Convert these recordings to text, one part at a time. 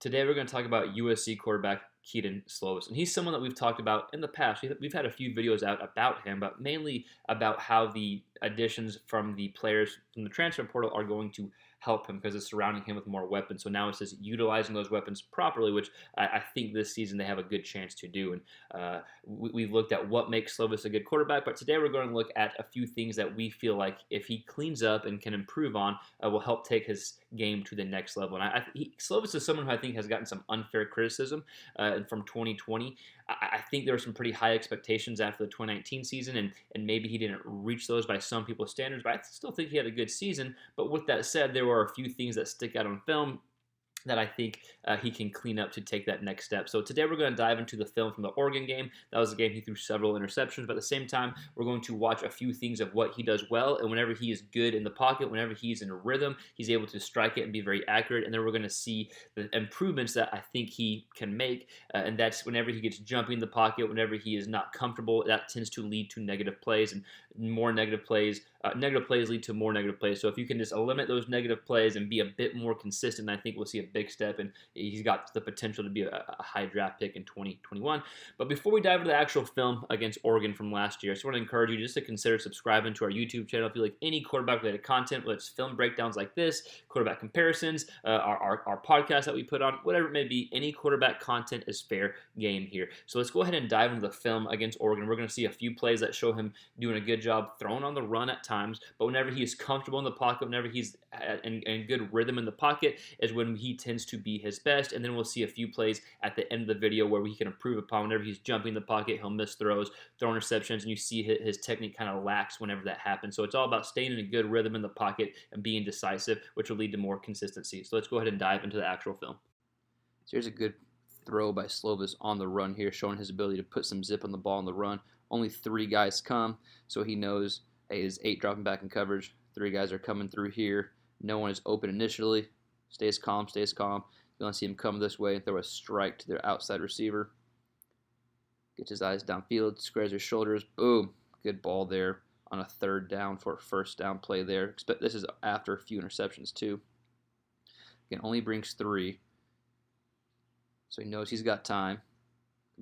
Today we're going to talk about USC quarterback Kedon Slovis, and he's someone that we've talked about in the past. We've had a few videos out about him, but mainly about how the additions from the players from the transfer portal are going to help him because it's surrounding him with more weapons. So now it's just utilizing those weapons properly, which I think this season they have a good chance to do. And we've looked at what makes Slovis a good quarterback, but today we're going to look at a few things that we feel like if he cleans up and can improve on, will help take his game to the next level. And Slovis is someone who I think has gotten some unfair criticism from 2020. I think there were some pretty high expectations after the 2019 season, and maybe he didn't reach those by some people's standards, but I still think he had a good season. But with that said, there were a few things that stick out on film that I think he can clean up to take that next step. So today we're going to dive into the film from the Oregon game. That was a game he threw several interceptions, but at the same time, we're going to watch a few things of what he does well, and whenever he is good in the pocket, whenever he's in a rhythm, he's able to strike it and be very accurate, and then we're going to see the improvements that I think he can make, and that's whenever he gets jumping in the pocket, whenever he is not comfortable, that tends to lead to negative plays, and more negative plays lead to more negative plays. So if you can just eliminate those negative plays and be a bit more consistent, I think we'll see a big step, and he's got the potential to be a high draft pick in 2021. But before we dive into the actual film against Oregon from last year, I just want to encourage you just to consider subscribing to our YouTube channel if you like any quarterback-related content, whether it's film breakdowns like this, quarterback comparisons, our podcast that we put on, whatever it may be. Any quarterback content is fair game here. So let's go ahead and dive into the film against Oregon. We're going to see a few plays that show him doing a good job throwing on the run at times, but whenever he is comfortable in the pocket, whenever he's in good rhythm in the pocket, is when he tends to be his best. And then we'll see a few plays at the end of the video where he can improve upon. Whenever he's jumping in the pocket, he'll miss throws, throw interceptions, and you see his technique kind of lax whenever that happens. So it's all about staying in a good rhythm in the pocket and being decisive, which will lead to more consistency. So let's go ahead and dive into the actual film. So here's a good throw by Slovis on the run here, showing his ability to put some zip on the ball on the run. Only 3 guys come, so he knows, hey, his 8 dropping back in coverage. 3 guys are coming through here. No one is open initially. Stays calm, stays calm. You want to see him come this way and throw a strike to their outside receiver. Gets his eyes downfield, squares his shoulders. Boom. Good ball there on a 3rd down for a 1st down play there. This is after a few interceptions too. Again, only brings 3. So he knows he's got time.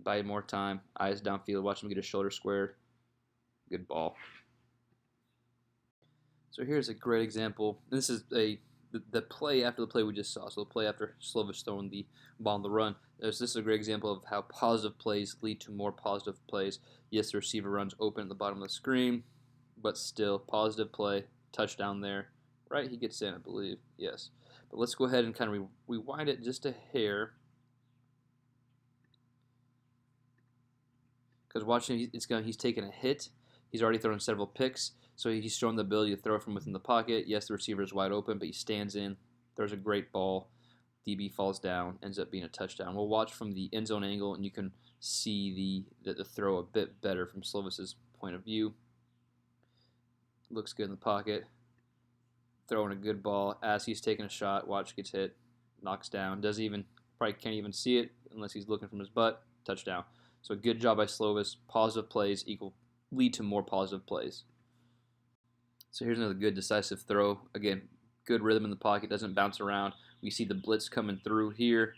Buy more time. Eyes downfield. Watch him get his shoulder squared. Good ball. So here's a great example. This is the play after the play we just saw. So the play after Slovis throwing the ball on the run. This is a great example of how positive plays lead to more positive plays. Yes, the receiver runs open at the bottom of the screen, but still positive play. Touchdown there. Right? He gets in, I believe. Yes. But let's go ahead and kind of rewind it just a hair. Because watching, he's taking a hit. He's already thrown several picks, so he's shown the ability to throw from within the pocket. Yes, the receiver is wide open, but he stands in, throws a great ball. DB falls down, ends up being a touchdown. We'll watch from the end zone angle, and you can see the throw a bit better from Slovis's point of view. Looks good in the pocket. Throwing a good ball as he's taking a shot. Watch, gets hit, knocks down. Probably can't even see it unless he's looking from his butt. Touchdown. So good job by Slovis. Positive plays lead to more positive plays. So here's another good decisive throw. Again, good rhythm in the pocket, doesn't bounce around. We see the blitz coming through here.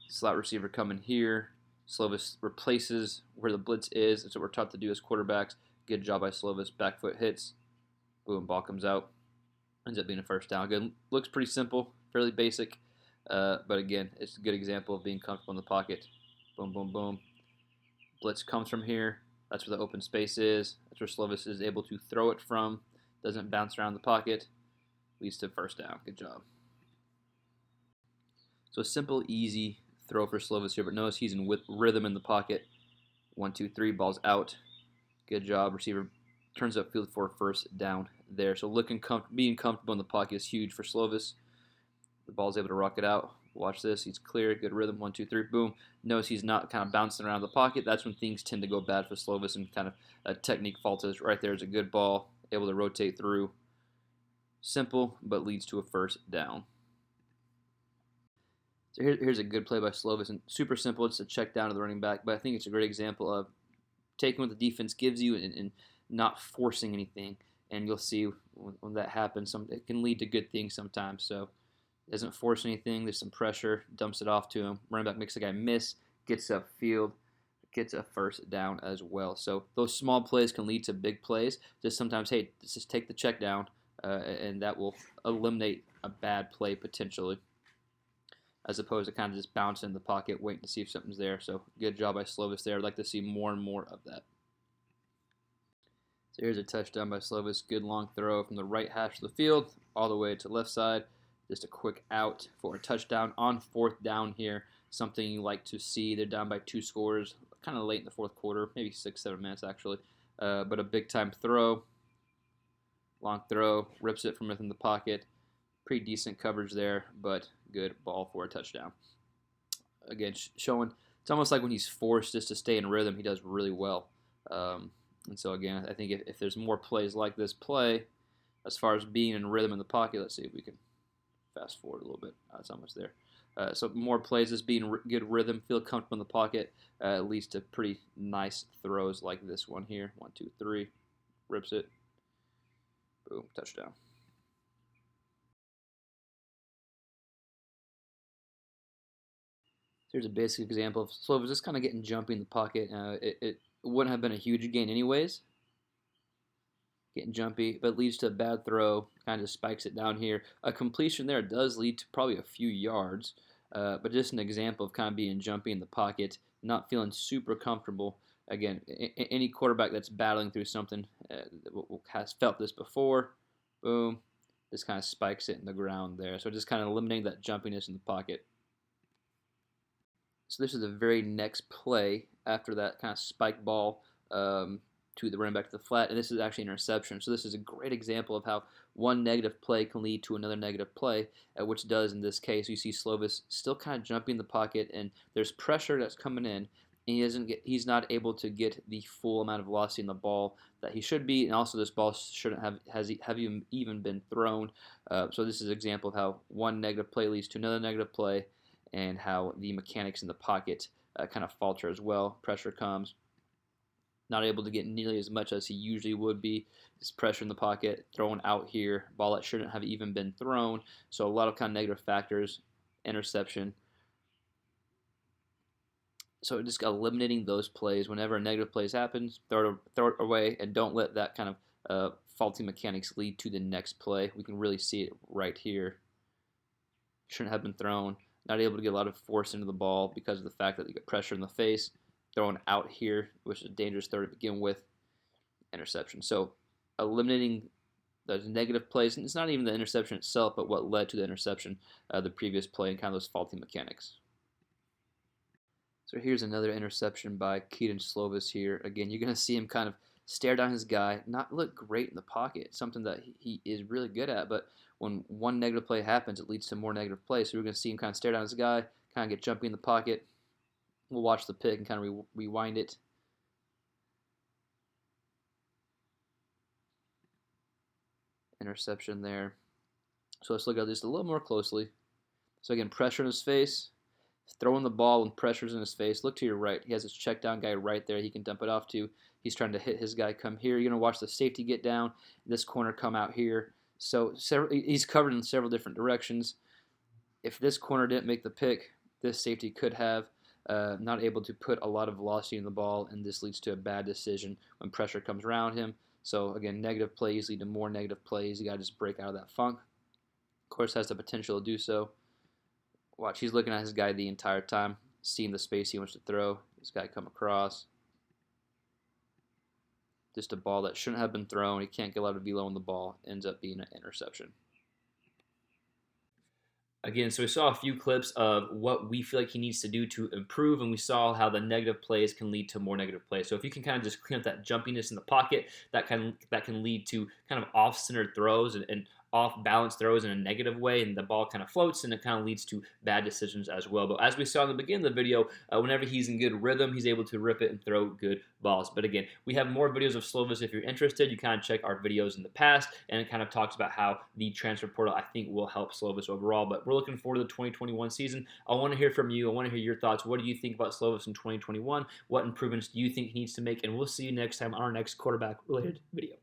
Slot receiver coming here. Slovis replaces where the blitz is. That's what we're taught to do as quarterbacks. Good job by Slovis. Back foot hits. Boom, ball comes out. Ends up being a 1st down. Good. Looks pretty simple, fairly basic. But again, it's a good example of being comfortable in the pocket. Boom, boom, boom. Blitz comes from here. That's where the open space is. That's where Slovis is able to throw it from. Doesn't bounce around the pocket. Leads to 1st down. Good job. So simple, easy throw for Slovis here, but notice he's in rhythm in the pocket. 1, 2, 3, ball's out. Good job. Receiver turns upfield for a 1st down there. So being comfortable in the pocket is huge for Slovis. The ball's able to rock it out. Watch this. He's clear. Good rhythm. 1, 2, 3. Boom. Notice he's not kind of bouncing around the pocket. That's when things tend to go bad for Slovis and kind of a technique falters. Right there is a good ball. Able to rotate through. Simple, but leads to a 1st down. So here's a good play by Slovis. And super simple. It's a check down to the running back. But I think it's a great example of taking what the defense gives you and not forcing anything. And you'll see when that happens, it can lead to good things sometimes. So Doesn't force anything. There's some pressure. Dumps it off to him. Running back makes the guy miss. Gets upfield. Gets a first down as well. So those small plays can lead to big plays. Just sometimes, hey, just take the check down, and that will eliminate a bad play potentially, as opposed to kind of just bouncing in the pocket, waiting to see if something's there. So good job by Slovis there. I'd like to see more and more of that. So here's a touchdown by Slovis. Good long throw from the right hash of the field all the way to left side. Just a quick out for a touchdown on 4th down here. Something you like to see. They're down by 2 scores, kind of late in the 4th quarter, maybe 6-7 minutes actually. But a big time throw. Long throw, rips it from within the pocket. Pretty decent coverage there, but good ball for a touchdown. Again, showing it's almost like when he's forced just to stay in rhythm, he does really well. And so again, I think if there's more plays like this play, as far as being in rhythm in the pocket, let's see if we can fast forward a little bit. It's almost there. So more plays, just being good rhythm, feel comfortable in the pocket, leads to pretty nice throws like this one here. 1, 2, 3, rips it, boom, touchdown. Here's a basic example of Slovis just kind of getting jumpy in the pocket. It wouldn't have been a huge gain anyways. Getting jumpy, but leads to a bad throw. Kind of spikes it down here. A completion there does lead to probably a few yards, but just an example of kind of being jumpy in the pocket, not feeling super comfortable. Again, any quarterback that's battling through something has felt this before. Boom, just kind of spikes it in the ground there. So just kind of eliminating that jumpiness in the pocket. So this is the very next play after that kind of spike ball to the running back to the flat, and this is actually an interception. So this is a great example of how one negative play can lead to another negative play, which does in this case. You see Slovis still kind of jumping in the pocket, and there's pressure that's coming in, and he's not able to get the full amount of velocity in the ball that he should be, and also this ball shouldn't have even been thrown. So this is an example of how one negative play leads to another negative play, and how the mechanics in the pocket kind of falter as well. Pressure comes, not able to get nearly as much as he usually would be. This pressure in the pocket, thrown out here, ball that shouldn't have even been thrown. So a lot of kind of negative factors, interception. So just eliminating those plays. Whenever a negative plays happens, throw it away, and don't let that kind of faulty mechanics lead to the next play. We can really see it right here. Shouldn't have been thrown. Not able to get a lot of force into the ball because of the fact that you get pressure in the face. Thrown out here, which is a dangerous throw to begin with. Interception. So eliminating those negative plays, and it's not even the interception itself, but what led to the interception, the previous play, and kind of those faulty mechanics. So here's another interception by Kedon Slovis here. Again, you're going to see him kind of stare down his guy, not look great in the pocket, something that he is really good at, but when one negative play happens, it leads to more negative plays. So we're going to see him kind of stare down his guy, kind of get jumpy in the pocket. We'll watch the pick and kind of rewind it. Interception there. So let's look at this a little more closely. So again, pressure in his face. Throwing the ball when pressure's in his face. Look to your right. He has his check down guy right there. He can dump it off to. He's trying to hit his guy come here. You're going to watch the safety get down. This corner come out here. So he's covered in several different directions. If this corner didn't make the pick, this safety could have. Not able to put a lot of velocity in the ball, and this leads to a bad decision when pressure comes around him. So again, negative plays lead to more negative plays. You got to just break out of that funk. Of course, has the potential to do so. Watch, he's looking at his guy the entire time, seeing the space he wants to throw. This guy come across. Just a ball that shouldn't have been thrown. He can't get a lot of velo on the ball. Ends up being an interception. Again, so we saw a few clips of what we feel like he needs to do to improve, and we saw how the negative plays can lead to more negative plays. So if you can kind of just clean up that jumpiness in the pocket, that can lead to kind of off-centered throws and off-balance throws in a negative way, and the ball kind of floats, and it kind of leads to bad decisions as well. But as we saw in the beginning of the video, whenever he's in good rhythm, he's able to rip it and throw good balls. But again, we have more videos of Slovis. If you're interested, you kind of check our videos in the past, and it kind of talks about how the transfer portal, I think, will help Slovis overall. But we're looking forward to the 2021 season. I want to hear from you. I want to hear your thoughts. What do you think about Slovis in 2021? What improvements do you think he needs to make? And we'll see you next time on our next quarterback-related video.